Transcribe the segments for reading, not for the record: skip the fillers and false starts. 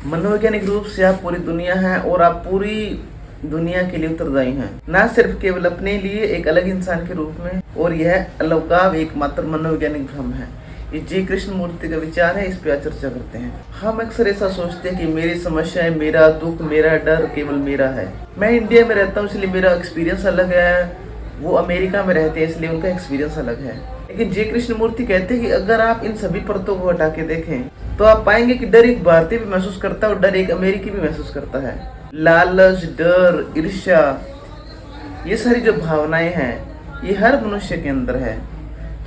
मनोवैज्ञानिक रूप से आप पूरी दुनिया हैं और आप पूरी दुनिया के लिए उत्तरदायी हैं, ना सिर्फ केवल अपने लिए एक अलग इंसान के रूप में। और यह अलगाव एकमात्र मनोवैज्ञानिक भ्रम है। ये जी कृष्ण मूर्ति का विचार है, इस पे आज चर्चा करते हैं। हम अक्सर ऐसा सोचते हैं कि मेरी समस्याएं, मेरा दुख, मेरा डर केवल मेरा है। मैं इंडिया में रहता हूँ इसलिए मेरा एक्सपीरियंस अलग है, वो अमेरिका में रहते हैं इसलिए उनका एक्सपीरियंस अलग है। लेकिन जी कृष्ण मूर्ति कहते हैं कि अगर आप इन सभी परतों को हटा के देखें तो आप पाएंगे कि डर एक भारतीय भी महसूस करता है और डर एक अमेरिकी भी महसूस करता है। लालच, डर, ईर्ष्या, ये सारी जो भावनाएं हैं ये हर मनुष्य के अंदर है,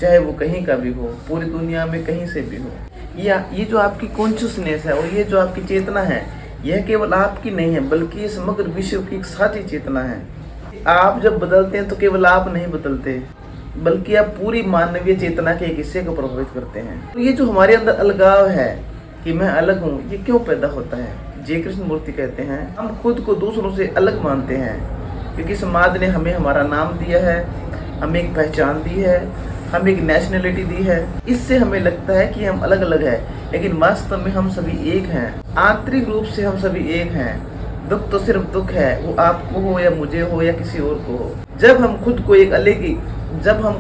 चाहे वो कहीं का भी हो, पूरी दुनिया में कहीं से भी हो। ये जो आपकी कॉन्शियसनेस है और ये जो आपकी चेतना है, यह केवल आपकी नहीं है बल्कि ये समग्र विश्व की एक साझी चेतना है। आप जब बदलते हैं तो केवल आप नहीं बदलते बल्कि आप पूरी मानवीय चेतना के एक हिस्से को प्रभावित करते हैं। तो ये जो हमारे अंदर अलगाव है कि मैं अलग हूँ, ये क्यों पैदा होता है? जय कृष्ण मूर्ति कहते हैं हम खुद को दूसरों से अलग मानते हैं क्योंकि समाज ने हमें हमारा नाम दिया है, हमें एक पहचान दी है, हमें एक नेशनलिटी दी है। इससे हमें लगता है कि हम अलग अलग हैं, लेकिन वास्तव में हम सभी एक हैं। आंतरिक रूप से हम सभी एक हैं। दुख तो सिर्फ दुख है, वो आपको हो या मुझे हो या किसी और को हो। जब हम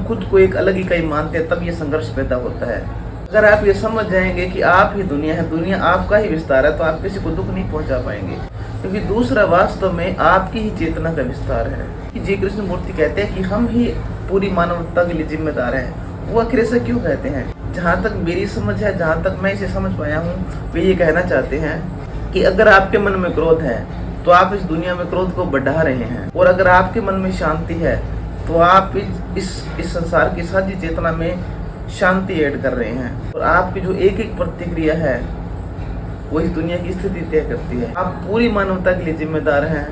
खुद को एक अलग इकाई मानते हैं तब ये संघर्ष पैदा होता है। अगर आप ये समझ जाएंगे कि आप ही दुनिया है, दुनिया आपका ही विस्तार है, तो आप किसी को दुख नहीं पहुंचा पाएंगे क्योंकि दूसरा वास्तव में आपकी ही चेतना का विस्तार है। जी कृष्ण मूर्ति कहते हैं कि हम ही पूरी मानवता के लिए जिम्मेदार हैं। वो आखिर ऐसा क्यों कहते हैं? जहाँ तक मेरी समझ है, जहाँ तक मैं इसे समझ पाया हूँ, वे ये कहना चाहते हैं कि अगर आपके मन में क्रोध है तो आप इस दुनिया में क्रोध को बढ़ा रहे हैं, और अगर आपके मन में शांति है तो आप इस संसार की साझी चेतना में शांति ऐड कर रहे हैं। और आपकी जो एक एक प्रतिक्रिया है वो इस दुनिया की स्थिति तय करती है। आप पूरी मानवता के लिए जिम्मेदार हैं।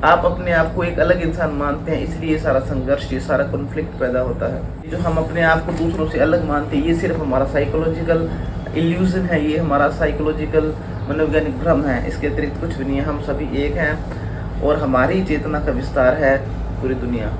आप अपने आप को एक अलग इंसान मानते हैं, इसलिए ये सारा संघर्ष, ये सारा कॉन्फ्लिक्ट पैदा होता है। जो हम अपने आप को दूसरों से अलग मानते हैं, ये सिर्फ हमारा साइकोलॉजिकल इल्यूजन है, ये हमारा साइकोलॉजिकल मनोवैज्ञानिक भ्रम है। इसके अतिरिक्त कुछ भी नहीं है। हम सभी एक हैं और हमारी चेतना का विस्तार है पूरी दुनिया।